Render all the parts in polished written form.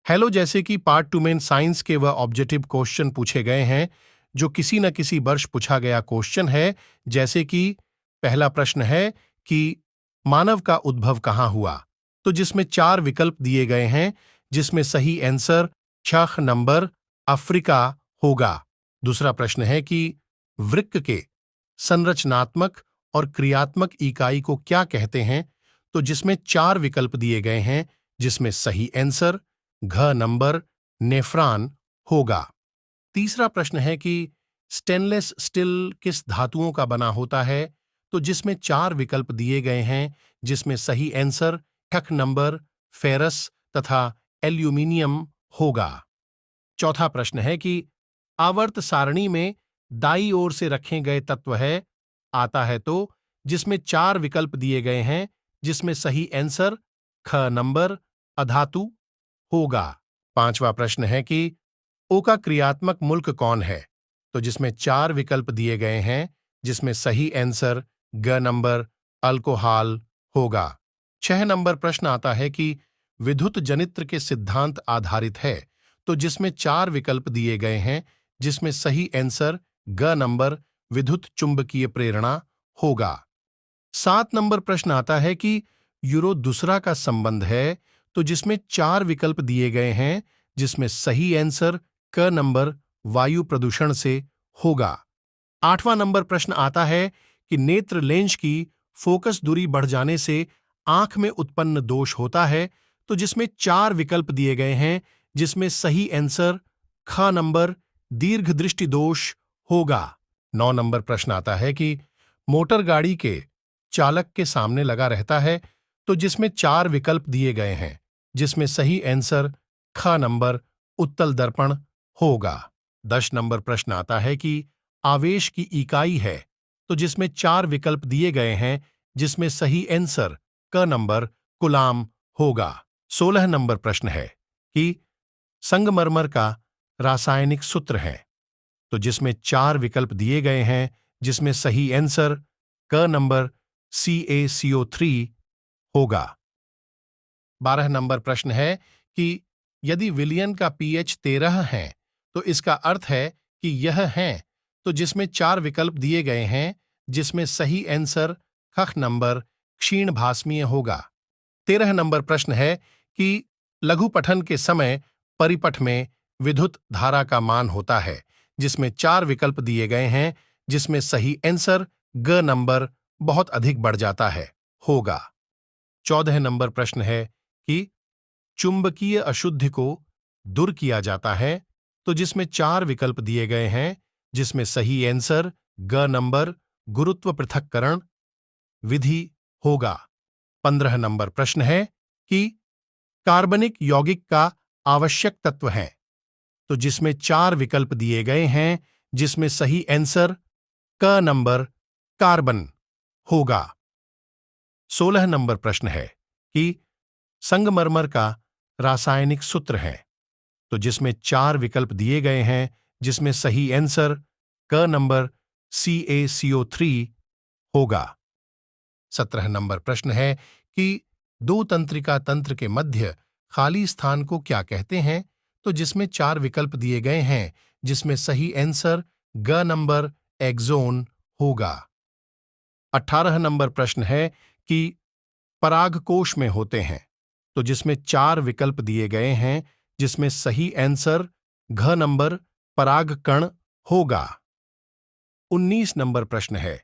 Hello जैसे कि part 2 में साइंस के वह ऑब्जेक्टिव क्वेश्चन पूछे गए हैं जो किसी न किसी वर्ष पूछा गया क्वेश्चन है। जैसे कि पहला प्रश्न है कि मानव का उद्भव कहाँ हुआ, तो जिसमें 4 विकल्प दिए गए हैं जिसमें सही आंसर 6 नंबर अफ्रीका होगा। दूसरा प्रश्न है कि वृक्क के संरचनात्मक और क्रियात्मक इकाई को क्या कहते हैं, तो जिसमें 4 विकल्प दिए गए हैं जिसमें सही आंसर घ नंबर नेफ्रॉन होगा। तीसरा प्रश्न है कि स्टेनलेस स्टील किस धातुओं का बना होता है, तो जिसमें 4 विकल्प दिए गए हैं जिसमें सही आंसर ठक नंबर फेरस तथा एल्यूमिनियम होगा। चौथा प्रश्न है कि आवर्त सारणी में दाईं ओर से रखे गए तत्व है आता है, तो जिसमें 4 विकल्प दिए गए हैं जिसमें सही आंसर ख नंबर अधातु होगा। पांचवा प्रश्न है कि ओ का क्रियात्मक मुल्क कौन है, तो जिसमें 4 विकल्प दिए गए हैं जिसमें सही आंसर ग नंबर अल्कोहल होगा। 6 नंबर प्रश्न आता है कि विद्युत जनित्र के सिद्धांत आधारित है, तो जिसमें 4 विकल्प दिए गए हैं जिसमें सही आंसर ग नंबर विद्युत चुंबकीय प्रेरणा होगा। 7 नंबर प्रश्न आता है कि यूरो दूसरा का संबंध है, तो जिसमें 4 विकल्प दिए गए हैं जिसमें सही आंसर क नंबर वायु प्रदूषण से होगा। 8वां नंबर प्रश्न आता है कि नेत्र लेंस की फोकस दूरी बढ़ जाने से आंख में उत्पन्न दोष होता है, तो जिसमें 4 विकल्प दिए गए हैं जिसमें सही आंसर ख नंबर दीर्घ दृष्टि दोष होगा। 9 नंबर प्रश्न आता है कि मोटर गाड़ी के चालक के सामने लगा रहता है, तो जिसमें 4 विकल्प दिए गए हैं जिसमें सही आंसर ख नंबर उत्तल दर्पण होगा। 10 नंबर प्रश्न आता है कि आवेश की इकाई है, तो जिसमें 4 विकल्प दिए गए हैं जिसमें सही आंसर क नंबर कूलाम होगा। 16 नंबर प्रश्न है कि संगमरमर का रासायनिक सूत्र है, तो जिसमें 4 विकल्प दिए गए हैं जिसमें सही आंसर क नंबर CaCO3 होगा। 12 नंबर प्रश्न है कि यदि विलयन का pH 13 है, तो इसका अर्थ है कि यह है, तो जिसमें 4 विकल्प दिए गए हैं जिसमें सही आंसर खख नंबर क्षीण भास्मीय होगा। 13 नंबर प्रश्न है कि लघु पठन के समय परिपठ में विद्युत धारा का मान होता है, जिसमें 4 विकल्प दिए गए हैं जिसमें सही आंसर ग नंबर बहुत अधिक बढ़ जाता है होगा। 14 नंबर प्रश्न है कि चुंबकीय अशुद्धि को दूर किया जाता है, तो जिसमें 4 विकल्प दिए गए हैं जिसमें सही आंसर ग नंबर गुरुत्व पृथक्करण विधि होगा। 15 नंबर प्रश्न है कि कार्बनिक यौगिक का आवश्यक तत्व है, तो जिसमें 4 विकल्प दिए गए हैं जिसमें सही आंसर क नंबर कार्बन होगा। 16 नंबर प्रश्न है कि संगमरमर का रासायनिक सूत्र है, तो जिसमें 4 विकल्प दिए गए हैं जिसमें सही आंसर क नंबर CaCO3 होगा। 17 नंबर प्रश्न है कि दो तंत्रिका तंत्र के मध्य खाली स्थान को क्या कहते हैं, तो जिसमें 4 विकल्प दिए गए हैं जिसमें सही आंसर ग नंबर एक्सोन होगा। 18 नंबर प्रश्न है कि परागकोश में होते हैं, तो जिसमें 4 विकल्प दिए गए हैं जिसमें सही आंसर घ नंबर परागकण होगा। 19 नंबर प्रश्न है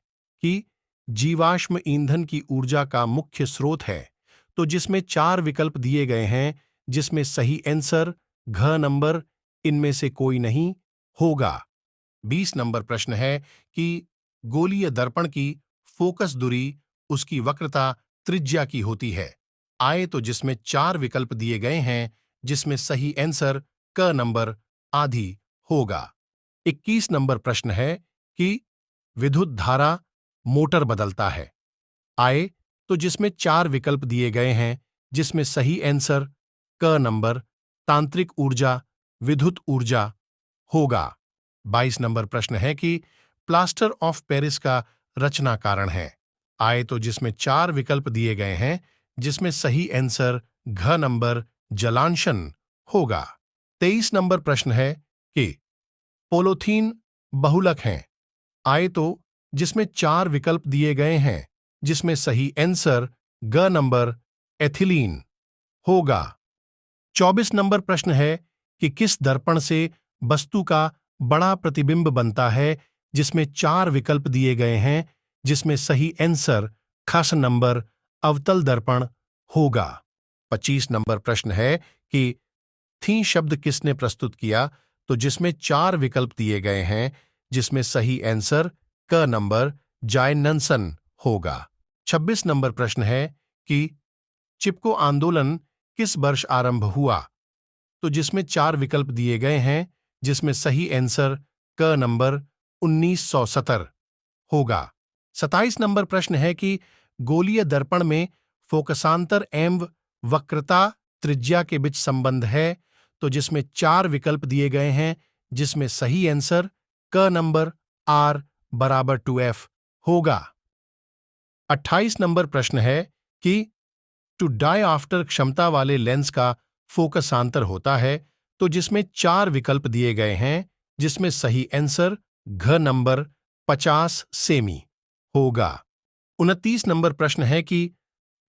कि जीवाश्म ईंधन की ऊर्जा का मुख्य स्रोत है, तो जिसमें 4 विकल्प दिए गए हैं जिसमें सही आंसर घ नंबर इनमें से कोई नहीं होगा। 20 नंबर प्रश्न है कि गोलीय दर्पण की फोकस दूरी उसकी वक्रता त्रिज्या की होती है आए, तो जिसमें 4 विकल्प दिए गए हैं जिसमें सही आंसर क नंबर आधी होगा। 21 नंबर प्रश्न है कि विद्युत धारा मोटर बदलता है आए, तो जिसमें 4 विकल्प दिए गए हैं जिसमें सही आंसर क नंबर तांत्रिक ऊर्जा विद्युत ऊर्जा होगा। 22 नंबर प्रश्न है कि प्लास्टर ऑफ पेरिस का रचना कारण है आए, तो जिसमें 4 विकल्प दिए गए हैं जिसमें सही आंसर घ नंबर जलांशन होगा। 23 नंबर प्रश्न है कि पोलोथीन बहुलक हैं। आए तो जिसमें 4 विकल्प दिए गए हैं, जिसमें सही आंसर ग नंबर एथिलीन होगा। 24 नंबर प्रश्न है कि किस दर्पण से वस्तु का बड़ा प्रतिबिंब बनता है, जिसमें 4 विकल्प दिए गए हैं, जिसमें सही आंसर खस नंबर अवतल दर्पण होगा। 25 नंबर प्रश्न है कि थी शब्द किसने प्रस्तुत किया, तो जिसमें 4 विकल्प दिए गए हैं, जिसमें सही आंसर क नंबर जायनसन होगा। 26 नंबर प्रश्न है कि चिपको आंदोलन किस वर्ष आरंभ हुआ, तो जिसमें 4 विकल्प दिए गए हैं, जिसमें सही आंसर क नंबर 1970 होगा। 27 नंबर प्रश्न है कि गोलीय दर्पण में फोकसांतर एवं वक्रता त्रिज्या के बीच संबंध है, तो जिसमें 4 विकल्प दिए गए हैं, जिसमें सही आंसर क नंबर R बराबर 2F होगा। 28 नंबर प्रश्न है कि टू डाई आफ्टर क्षमता वाले लेंस का फोकसांतर होता है, तो जिसमें 4 विकल्प दिए गए हैं, जिसमें सही आंसर घ नंबर 50 सेमी होगा। 29 नंबर प्रश्न है कि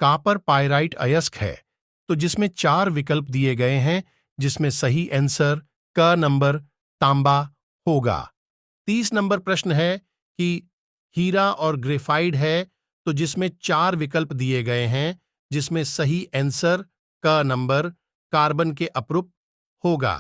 कापर पाइराइट अयस्क है, तो जिसमें 4 विकल्प दिए गए हैं, जिसमें सही आंसर क नंबर तांबा होगा। 30 नंबर प्रश्न है कि हीरा और ग्रेफाइट है, तो जिसमें 4 विकल्प दिए गए हैं, जिसमें सही आंसर क नंबर कार्बन के अपरूप होगा।